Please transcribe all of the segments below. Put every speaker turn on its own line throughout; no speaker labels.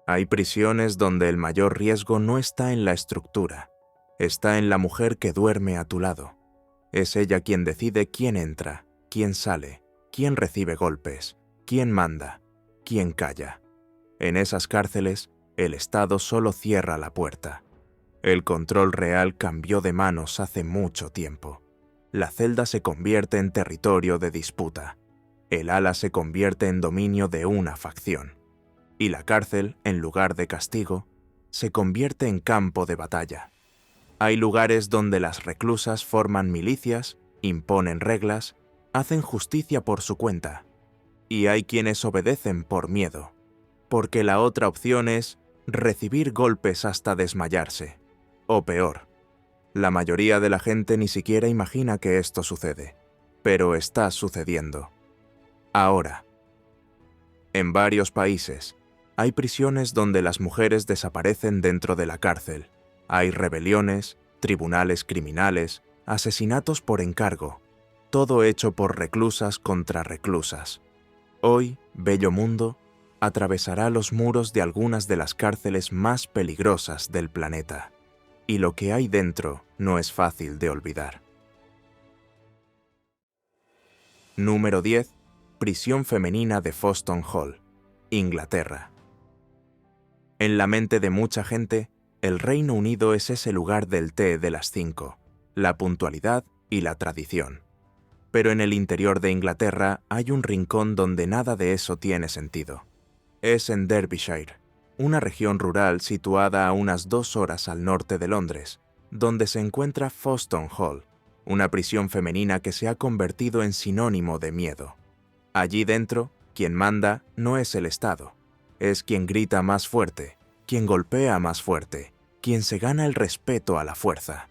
Hay prisiones donde el mayor riesgo no está en la estructura, está en la mujer que duerme a tu lado. Es ella quien decide quién entra, quién sale, quién recibe golpes, quién manda, quién calla. En esas cárceles, el Estado solo cierra la puerta. El control real cambió de manos hace mucho tiempo. La celda se convierte en territorio de disputa. El ala se convierte en dominio de una facción. Y la cárcel, en lugar de castigo, se convierte en campo de batalla. Hay lugares donde las reclusas forman milicias, imponen reglas, hacen justicia por su cuenta. Y hay quienes obedecen por miedo, porque la otra opción es recibir golpes hasta desmayarse. O peor, la mayoría de la gente ni siquiera imagina que esto sucede, pero está sucediendo. Ahora. En varios países, hay prisiones donde las mujeres desaparecen dentro de la cárcel. Hay rebeliones, tribunales criminales, asesinatos por encargo, todo hecho por reclusas contra reclusas. Hoy, Bello Mundo atravesará los muros de algunas de las cárceles más peligrosas del planeta. Y lo que hay dentro no es fácil de olvidar. Número 10. Prisión femenina de Foston Hall, Inglaterra. En la mente de mucha gente, el Reino Unido es ese lugar del té de las 5, la puntualidad y la tradición. Pero en el interior de Inglaterra hay un rincón donde nada de eso tiene sentido. Es en Derbyshire, una región rural situada a unas 2 horas al norte de Londres, donde se encuentra Foston Hall, una prisión femenina que se ha convertido en sinónimo de miedo. Allí dentro, quien manda no es el Estado, es quien grita más fuerte, quien golpea más fuerte, quien se gana el respeto a la fuerza.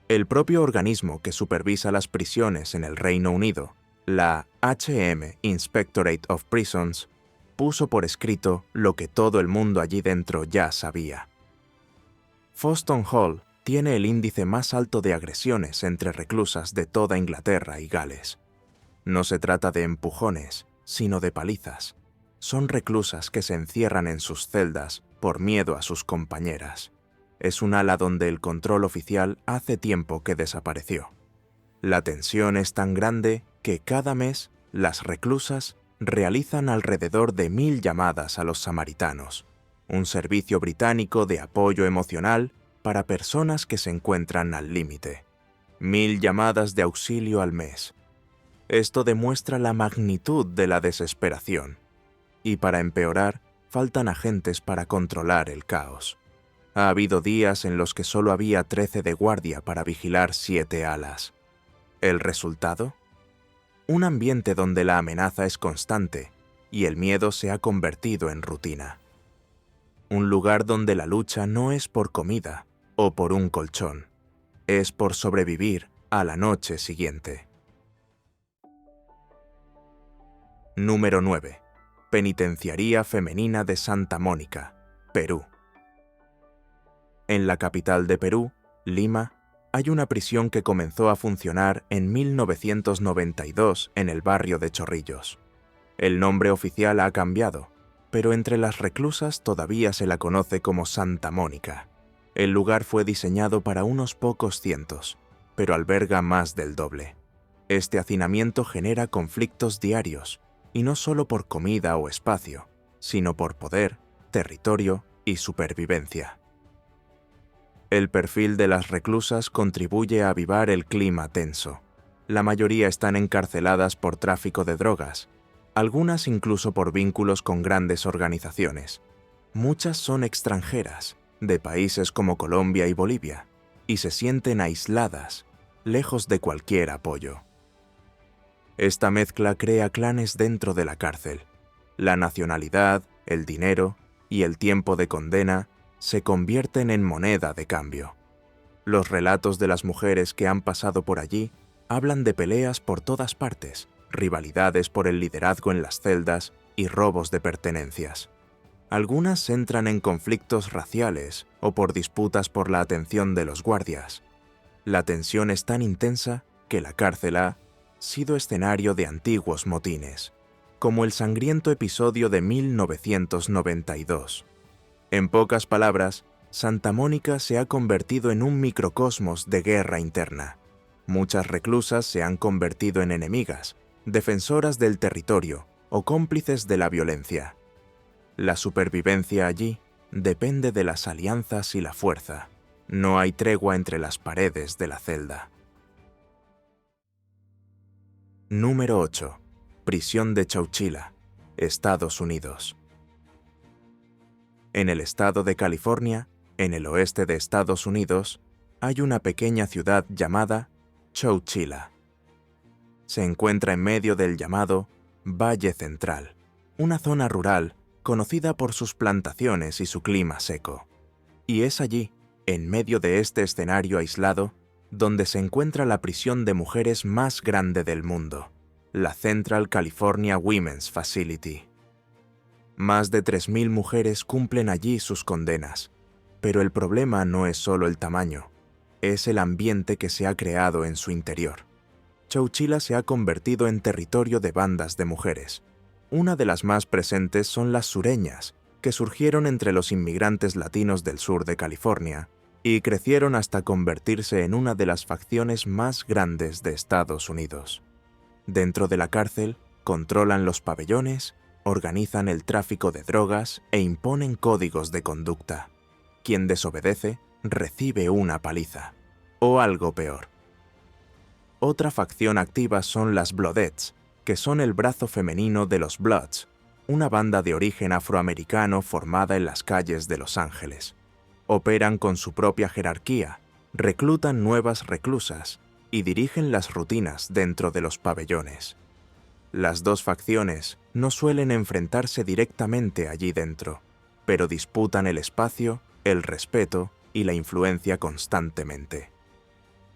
El propio organismo que supervisa las prisiones en el Reino Unido, la HM Inspectorate of Prisons, puso por escrito lo que todo el mundo allí dentro ya sabía. Foston Hall tiene el índice más alto de agresiones entre reclusas de toda Inglaterra y Gales. No se trata de empujones, sino de palizas. Son reclusas que se encierran en sus celdas por miedo a sus compañeras. Es un ala donde el control oficial hace tiempo que desapareció. La tensión es tan grande que cada mes las reclusas realizan alrededor de 1000 llamadas a los samaritanos, un servicio británico de apoyo emocional para personas que se encuentran al límite. 1000 llamadas de auxilio al mes. Esto demuestra la magnitud de la desesperación. Y para empeorar, faltan agentes para controlar el caos. Ha habido días en los que solo había 13 de guardia para vigilar 7 alas. ¿El resultado? Un ambiente donde la amenaza es constante y el miedo se ha convertido en rutina. Un lugar donde la lucha no es por comida o por un colchón, es por sobrevivir a la noche siguiente. Número 9. Penitenciaría Femenina de Santa Mónica, Perú. En la capital de Perú, Lima, hay una prisión que comenzó a funcionar en 1992 en el barrio de Chorrillos. El nombre oficial ha cambiado, pero entre las reclusas todavía se la conoce como Santa Mónica. El lugar fue diseñado para unos pocos cientos, pero alberga más del doble. Este hacinamiento genera conflictos diarios, y no solo por comida o espacio, sino por poder, territorio y supervivencia. El perfil de las reclusas contribuye a avivar el clima tenso. La mayoría están encarceladas por tráfico de drogas, algunas incluso por vínculos con grandes organizaciones. Muchas son extranjeras, de países como Colombia y Bolivia, y se sienten aisladas, lejos de cualquier apoyo. Esta mezcla crea clanes dentro de la cárcel. La nacionalidad, el dinero y el tiempo de condena se convierten en moneda de cambio. Los relatos de las mujeres que han pasado por allí hablan de peleas por todas partes, rivalidades por el liderazgo en las celdas y robos de pertenencias. Algunas entran en conflictos raciales o por disputas por la atención de los guardias. La tensión es tan intensa que la cárcel ha sido escenario de antiguos motines, como el sangriento episodio de 1992. En pocas palabras, Santa Mónica se ha convertido en un microcosmos de guerra interna. Muchas reclusas se han convertido en enemigas, defensoras del territorio o cómplices de la violencia. La supervivencia allí depende de las alianzas y la fuerza. No hay tregua entre las paredes de la celda. Número 8. Prisión de Chowchilla, Estados Unidos. En el estado de California, en el oeste de Estados Unidos, hay una pequeña ciudad llamada Chowchilla. Se encuentra en medio del llamado Valle Central, una zona rural conocida por sus plantaciones y su clima seco. Y es allí, en medio de este escenario aislado, donde se encuentra la prisión de mujeres más grande del mundo, la Central California Women's Facility. Más de 3.000 mujeres cumplen allí sus condenas, pero el problema no es solo el tamaño, es el ambiente que se ha creado en su interior. Chowchilla se ha convertido en territorio de bandas de mujeres. Una de las más presentes son las sureñas, que surgieron entre los inmigrantes latinos del sur de California y crecieron hasta convertirse en una de las facciones más grandes de Estados Unidos. Dentro de la cárcel, controlan los pabellones, organizan el tráfico de drogas e imponen códigos de conducta. Quien desobedece recibe una paliza, o algo peor. Otra facción activa son las Bloodettes, que son el brazo femenino de los Bloods, una banda de origen afroamericano formada en las calles de Los Ángeles. Operan con su propia jerarquía, reclutan nuevas reclusas y dirigen las rutinas dentro de los pabellones. Las dos facciones no suelen enfrentarse directamente allí dentro, pero disputan el espacio, el respeto y la influencia constantemente.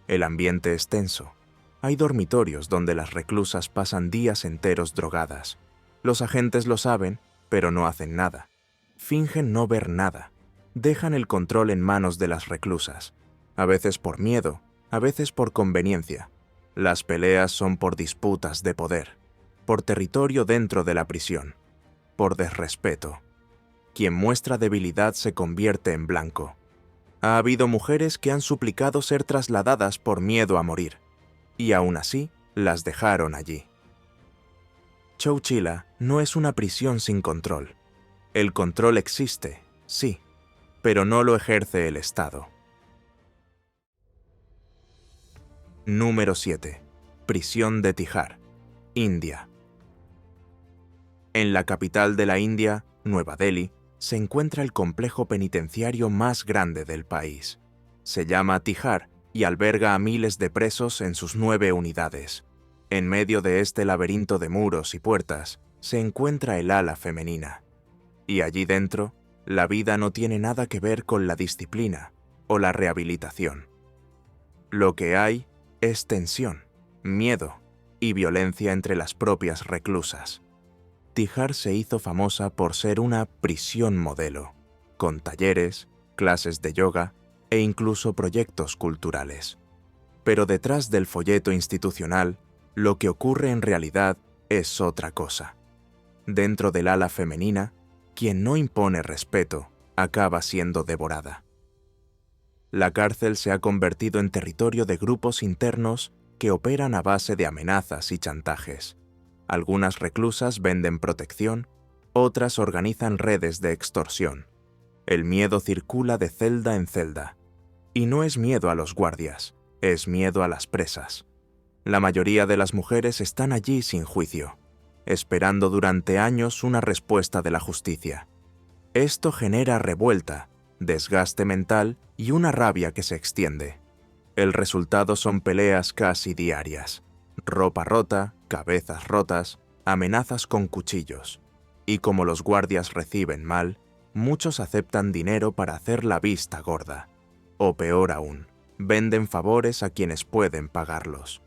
El ambiente es tenso. Hay dormitorios donde las reclusas pasan días enteros drogadas. Los agentes lo saben, pero no hacen nada. Fingen no ver nada. Dejan el control en manos de las reclusas, a veces por miedo, a veces por conveniencia. Las peleas son por disputas de poder, por territorio dentro de la prisión, por desrespeto. Quien muestra debilidad se convierte en blanco. Ha habido mujeres que han suplicado ser trasladadas por miedo a morir, y aún así las dejaron allí. Chowchilla no es una prisión sin control. El control existe, sí, pero no lo ejerce el Estado. Número 7. Prisión de Tihar, India. En la capital de la India, Nueva Delhi, se encuentra el complejo penitenciario más grande del país. Se llama Tihar y alberga a miles de presos en sus 9 unidades. En medio de este laberinto de muros y puertas, se encuentra el ala femenina. Y allí dentro, la vida no tiene nada que ver con la disciplina o la rehabilitación. Lo que hay es tensión, miedo y violencia entre las propias reclusas. Tihar se hizo famosa por ser una prisión modelo, con talleres, clases de yoga e incluso proyectos culturales. Pero detrás del folleto institucional, lo que ocurre en realidad es otra cosa. Dentro del ala femenina, quien no impone respeto acaba siendo devorada. La cárcel se ha convertido en territorio de grupos internos que operan a base de amenazas y chantajes. Algunas reclusas venden protección, otras organizan redes de extorsión. El miedo circula de celda en celda. Y no es miedo a los guardias, es miedo a las presas. La mayoría de las mujeres están allí sin juicio, esperando durante años una respuesta de la justicia. Esto genera revuelta, desgaste mental y una rabia que se extiende. El resultado son peleas casi diarias, ropa rota, cabezas rotas, amenazas con cuchillos. Y como los guardias reciben mal, muchos aceptan dinero para hacer la vista gorda. O peor aún, venden favores a quienes pueden pagarlos.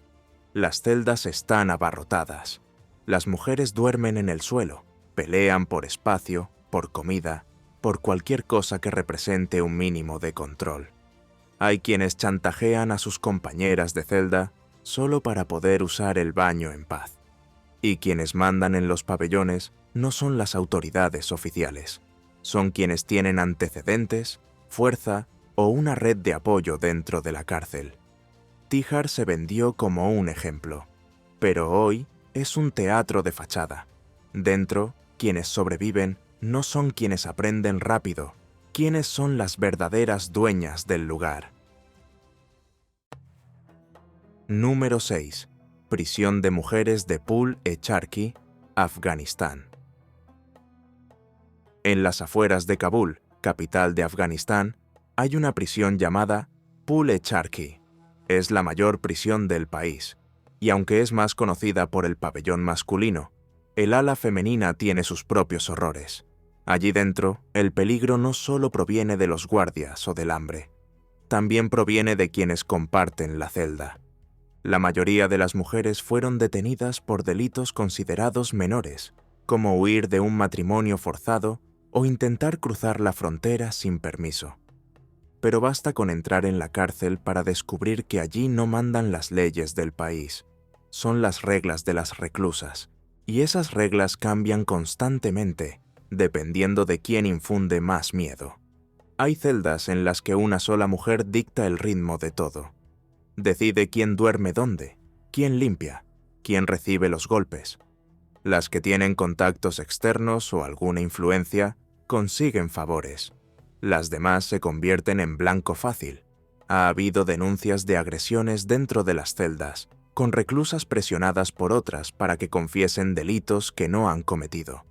Las celdas están abarrotadas. Las mujeres duermen en el suelo, pelean por espacio, por comida, por cualquier cosa que represente un mínimo de control. Hay quienes chantajean a sus compañeras de celda solo para poder usar el baño en paz. Y quienes mandan en los pabellones no son las autoridades oficiales, Son quienes tienen antecedentes, fuerza o una red de apoyo dentro de la cárcel. Tíjar se vendió como un ejemplo, pero hoy es un teatro de fachada. Dentro, quienes sobreviven no son quienes aprenden rápido, quienes son las verdaderas dueñas del lugar. Número 6. Prisión de mujeres de Pul-e-Charkhi, Afganistán. En las afueras de Kabul, capital de Afganistán, hay una prisión llamada Pul-e-Charkhi. Es la mayor prisión del país, y aunque es más conocida por el pabellón masculino, el ala femenina tiene sus propios horrores. Allí dentro, el peligro no solo proviene de los guardias o del hambre, también proviene de quienes comparten la celda. La mayoría de las mujeres fueron detenidas por delitos considerados menores, como huir de un matrimonio forzado o intentar cruzar la frontera sin permiso. Pero basta con entrar en la cárcel para descubrir que allí no mandan las leyes del país, son las reglas de las reclusas, y esas reglas cambian constantemente, dependiendo de quién infunde más miedo. Hay celdas en las que una sola mujer dicta el ritmo de todo. Decide quién duerme dónde, quién limpia, quién recibe los golpes. Las que tienen contactos externos o alguna influencia consiguen favores. Las demás se convierten en blanco fácil. Ha habido denuncias de agresiones dentro de las celdas, con reclusas presionadas por otras para que confiesen delitos que no han cometido,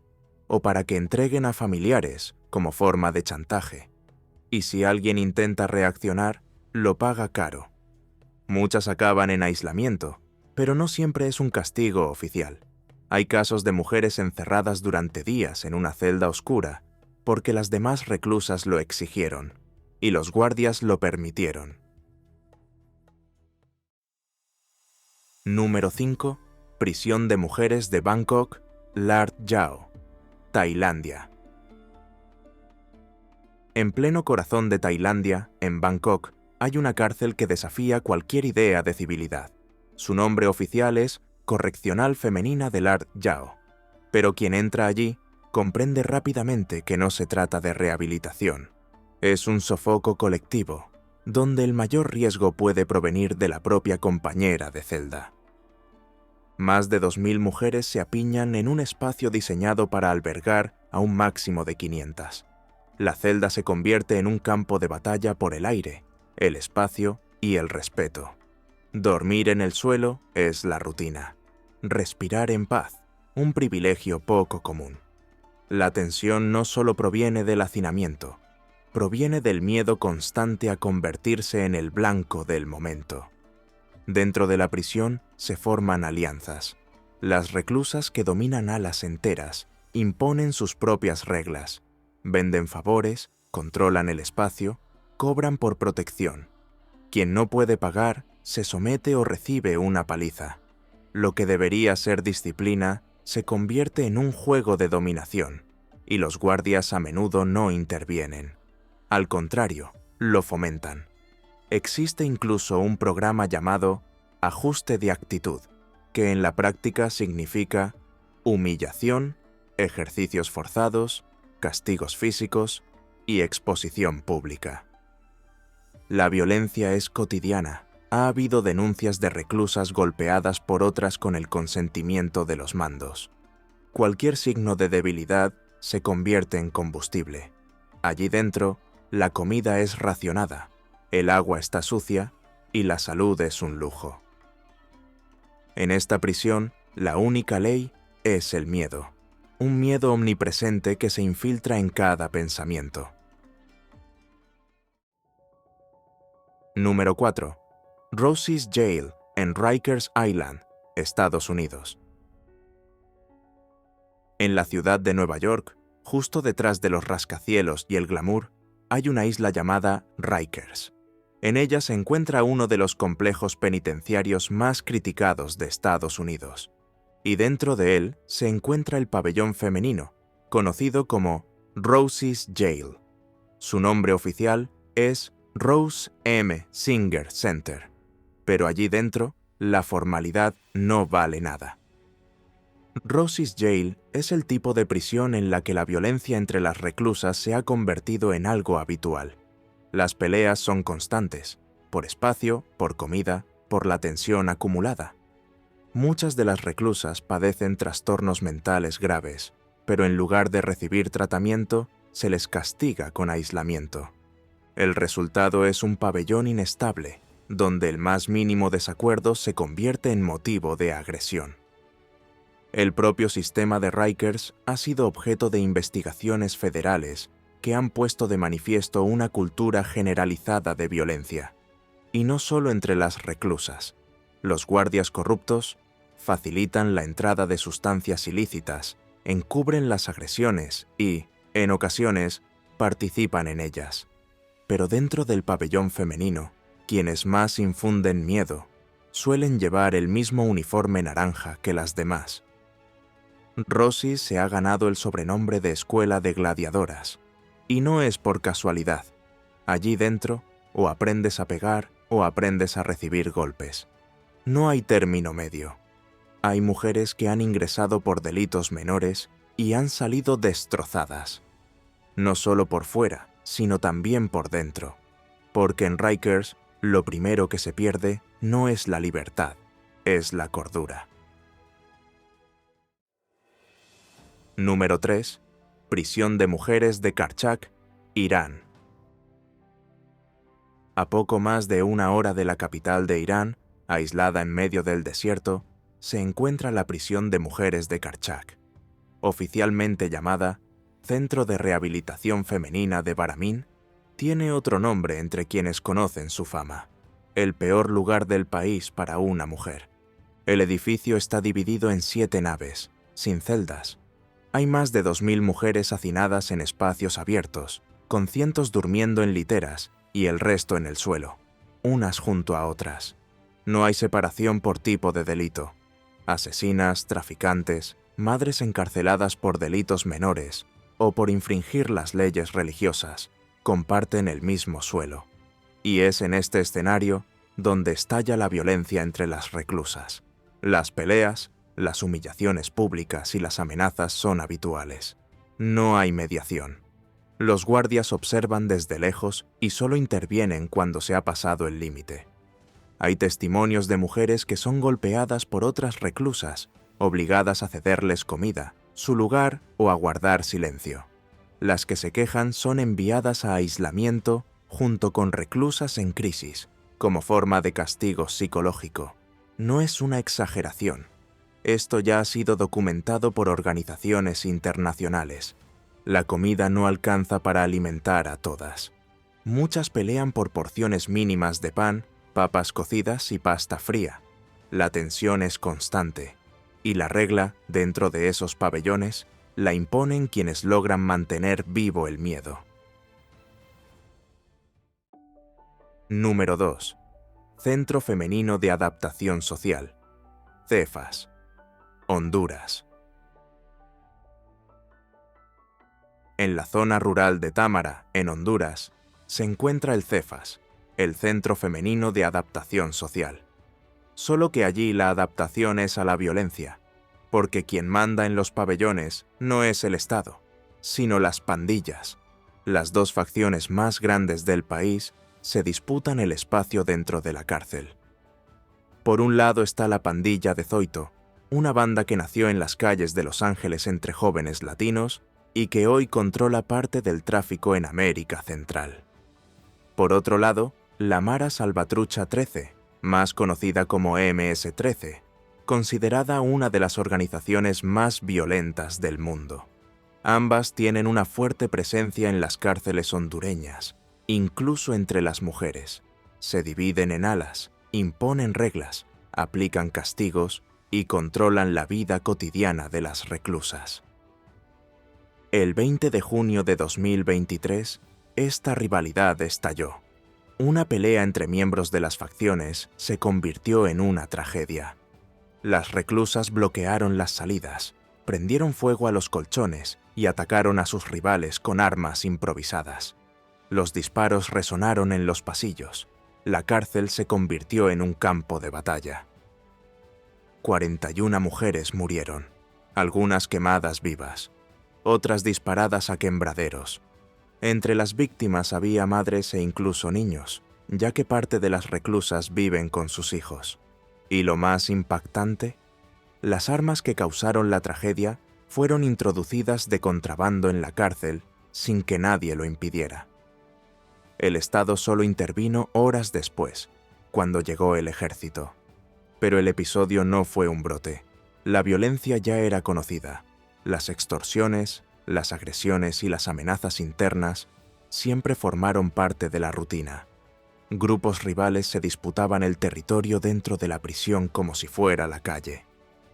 o para que entreguen a familiares como forma de chantaje. Y si alguien intenta reaccionar, lo paga caro. Muchas acaban en aislamiento, pero no siempre es un castigo oficial. Hay casos de mujeres encerradas durante días en una celda oscura porque las demás reclusas lo exigieron y los guardias lo permitieron. Número 5. Prisión de mujeres de Bangkok, Lat Yao, Tailandia. En pleno corazón de Tailandia, en Bangkok, hay una cárcel que desafía cualquier idea de civilidad. Su nombre oficial es Correccional Femenina de Lat Yao, pero quien entra allí comprende rápidamente que no se trata de rehabilitación. Es un sofoco colectivo, donde el mayor riesgo puede provenir de la propia compañera de celda. Más de 2.000 mujeres se apiñan en un espacio diseñado para albergar a un máximo de 500. La celda se convierte en un campo de batalla por el aire, el espacio y el respeto. Dormir en el suelo es la rutina. Respirar en paz, un privilegio poco común. La tensión no solo proviene del hacinamiento, proviene del miedo constante a convertirse en el blanco del momento. Dentro de la prisión se forman alianzas. Las reclusas que dominan alas enteras imponen sus propias reglas, venden favores, controlan el espacio, cobran por protección. Quien no puede pagar se somete o recibe una paliza. Lo que debería ser disciplina se convierte en un juego de dominación, y los guardias a menudo no intervienen. Al contrario, lo fomentan. Existe incluso un programa llamado ajuste de actitud, que en la práctica significa humillación, ejercicios forzados, castigos físicos y exposición pública. La violencia es cotidiana. Ha habido denuncias de reclusas golpeadas por otras con el consentimiento de los mandos. Cualquier signo de debilidad se convierte en combustible. Allí dentro, la comida es racionada, el agua está sucia y la salud es un lujo. En esta prisión, la única ley es el miedo, un miedo omnipresente que se infiltra en cada pensamiento. Número 4. Rosie's Jail, en Rikers Island, Estados Unidos. En la ciudad de Nueva York, justo detrás de los rascacielos y el glamour, hay una isla llamada Rikers. En ella se encuentra uno de los complejos penitenciarios más criticados de Estados Unidos. Y dentro de él se encuentra el pabellón femenino, conocido como Rosie's Jail. Su nombre oficial es Rose M. Singer Center, pero allí dentro la formalidad no vale nada. Rosie's Jail es el tipo de prisión en la que la violencia entre las reclusas se ha convertido en algo habitual. Las peleas son constantes, por espacio, por comida, por la tensión acumulada. Muchas de las reclusas padecen trastornos mentales graves, pero en lugar de recibir tratamiento, se les castiga con aislamiento. El resultado es un pabellón inestable, donde el más mínimo desacuerdo se convierte en motivo de agresión. El propio sistema de Rikers ha sido objeto de investigaciones federales que han puesto de manifiesto una cultura generalizada de violencia. Y no solo entre las reclusas. Los guardias corruptos facilitan la entrada de sustancias ilícitas, encubren las agresiones y, en ocasiones, participan en ellas. Pero dentro del pabellón femenino, quienes más infunden miedo suelen llevar el mismo uniforme naranja que las demás. Rosie se ha ganado el sobrenombre de escuela de gladiadoras, y no es por casualidad. Allí dentro, o aprendes a pegar o aprendes a recibir golpes. No hay término medio. Hay mujeres que han ingresado por delitos menores y han salido destrozadas. No solo por fuera, sino también por dentro. Porque en Rikers, lo primero que se pierde no es la libertad, es la cordura. Número 3. Prisión de mujeres de Karchak, Irán. A poco más de 1 hora de la capital de Irán, aislada en medio del desierto, se encuentra la prisión de mujeres de Karchak, oficialmente llamada Centro de Rehabilitación Femenina de Baramín. Tiene otro nombre entre quienes conocen su fama: el peor lugar del país para una mujer. El edificio está dividido en 7 naves, sin celdas. Hay más de 2000 mujeres hacinadas en espacios abiertos, con cientos durmiendo en literas y el resto en el suelo, unas junto a otras. No hay separación por tipo de delito. Asesinas, traficantes, madres encarceladas por delitos menores o por infringir las leyes religiosas, comparten el mismo suelo. Y es en este escenario donde estalla la violencia entre las reclusas. Las peleas, las humillaciones públicas y las amenazas son habituales. No hay mediación. Los guardias observan desde lejos y solo intervienen cuando se ha pasado el límite. Hay testimonios de mujeres que son golpeadas por otras reclusas, obligadas a cederles comida, su lugar o a guardar silencio. Las que se quejan son enviadas a aislamiento junto con reclusas en crisis, como forma de castigo psicológico. No es una exageración. Esto ya ha sido documentado por organizaciones internacionales. La comida no alcanza para alimentar a todas. Muchas pelean por porciones mínimas de pan, papas cocidas y pasta fría. La tensión es constante, y la regla, dentro de esos pabellones, la imponen quienes logran mantener vivo el miedo. Número 2. Centro Femenino de Adaptación Social, CEFAS, Honduras. En la zona rural de Támara, en Honduras, se encuentra el CEFAS, el Centro Femenino de Adaptación Social. Solo que allí la adaptación es a la violencia, porque quien manda en los pabellones no es el Estado, sino las pandillas. Las 2 facciones más grandes del país se disputan el espacio dentro de la cárcel. Por un lado está la pandilla de Zoito, una banda que nació en las calles de Los Ángeles entre jóvenes latinos y que hoy controla parte del tráfico en América Central. Por otro lado, la Mara Salvatrucha 13, más conocida como MS-13, considerada una de las organizaciones más violentas del mundo. Ambas tienen una fuerte presencia en las cárceles hondureñas, incluso entre las mujeres. Se dividen en alas, imponen reglas, aplican castigos y controlan la vida cotidiana de las reclusas. El 20 de junio de 2023, esta rivalidad estalló. Una pelea entre miembros de las facciones se convirtió en una tragedia. Las reclusas bloquearon las salidas, prendieron fuego a los colchones y atacaron a sus rivales con armas improvisadas. Los disparos resonaron en los pasillos. La cárcel se convirtió en un campo de batalla. 41 mujeres murieron. algunas quemadas vivas, otras disparadas a quebraderos. Entre las víctimas había madres e incluso niños, ya que parte de las reclusas viven con sus hijos. Y lo más impactante, las armas que causaron la tragedia fueron introducidas de contrabando en la cárcel sin que nadie lo impidiera. El Estado solo intervino horas después, cuando llegó el ejército. Pero el episodio no fue un brote. La violencia ya era conocida. Las extorsiones, las agresiones y las amenazas internas siempre formaron parte de la rutina. Grupos rivales se disputaban el territorio dentro de la prisión como si fuera la calle.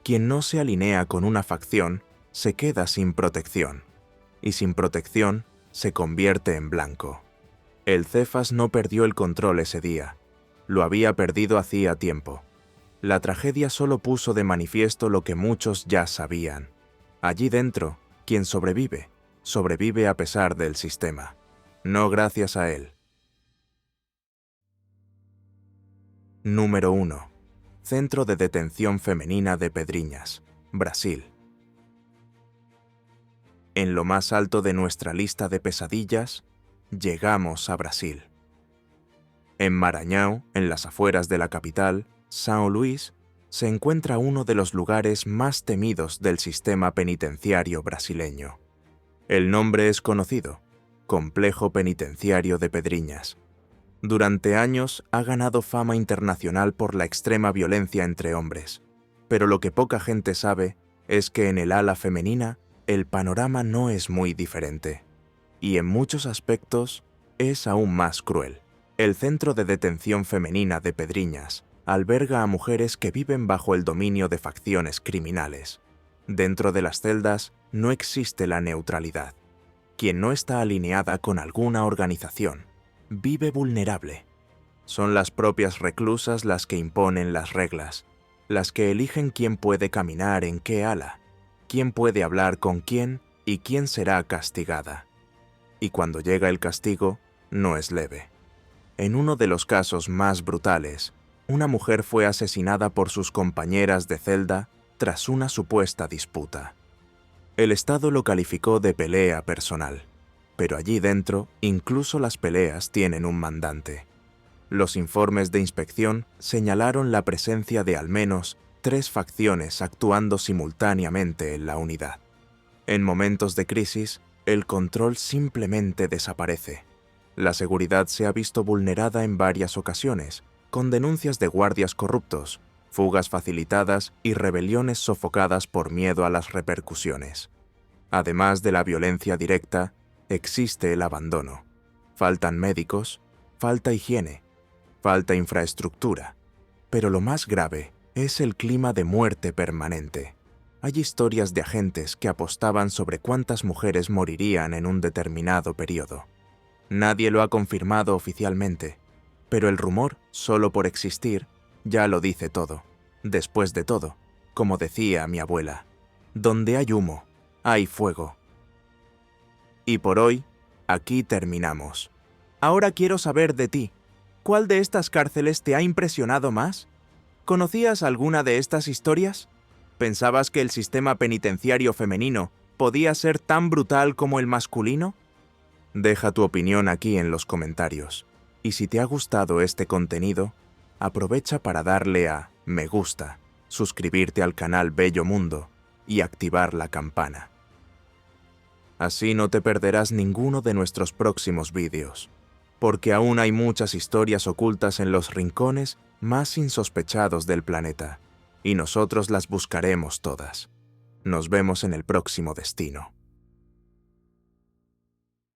Quien no se alinea con una facción se queda sin protección, y sin protección se convierte en blanco. El Cefas no perdió el control ese día. Lo había perdido hacía tiempo. La tragedia solo puso de manifiesto lo que muchos ya sabían. Allí dentro, quien sobrevive, sobrevive a pesar del sistema, no gracias a él. Número 1. Centro de Detención Femenina de Pedrinhas, Brasil. En lo más alto de nuestra lista de pesadillas, llegamos a Brasil. En Maranhão, en las afueras de la capital, São Luís, se encuentra uno de los lugares más temidos del sistema penitenciario brasileño. El nombre es conocido, Complejo Penitenciario de Pedrinhas. Durante años ha ganado fama internacional por la extrema violencia entre hombres, pero lo que poca gente sabe es que en el ala femenina el panorama no es muy diferente, y en muchos aspectos es aún más cruel. El Centro de Detención Femenina de Pedrinhas alberga a mujeres que viven bajo el dominio de facciones criminales. Dentro de las celdas no existe la neutralidad. Quien no está alineada con alguna organización vive vulnerable. Son las propias reclusas las que imponen las reglas, las que eligen quién puede caminar en qué ala, quién puede hablar con quién y quién será castigada. Y cuando llega el castigo, no es leve. En uno de los casos más brutales, una mujer fue asesinada por sus compañeras de celda tras una supuesta disputa. El Estado lo calificó de pelea personal, pero allí dentro incluso las peleas tienen un mandante. Los informes de inspección señalaron la presencia de al menos 3 facciones actuando simultáneamente en la unidad. En momentos de crisis, el control simplemente desaparece. La seguridad se ha visto vulnerada en varias ocasiones, con denuncias de guardias corruptos, fugas facilitadas y rebeliones sofocadas por miedo a las repercusiones. Además de la violencia directa, existe el abandono. Faltan médicos, falta higiene, falta infraestructura, pero lo más grave es el clima de muerte permanente. Hay historias de agentes que apostaban sobre cuántas mujeres morirían en un determinado periodo. Nadie lo ha confirmado oficialmente, pero el rumor, solo por existir, ya lo dice todo. Después de todo, como decía mi abuela, donde hay humo, hay fuego. Y por hoy, aquí terminamos. Ahora quiero saber de ti. ¿Cuál de estas cárceles te ha impresionado más? ¿Conocías alguna de estas historias? ¿Pensabas que el sistema penitenciario femenino podía ser tan brutal como el masculino? Deja tu opinión aquí en los comentarios. Y si te ha gustado este contenido, aprovecha para darle a me gusta, suscribirte al canal Bello Mundo y activar la campana. Así no te perderás ninguno de nuestros próximos vídeos, porque aún hay muchas historias ocultas en los rincones más insospechados del planeta, y nosotros las buscaremos todas. Nos vemos en el próximo destino.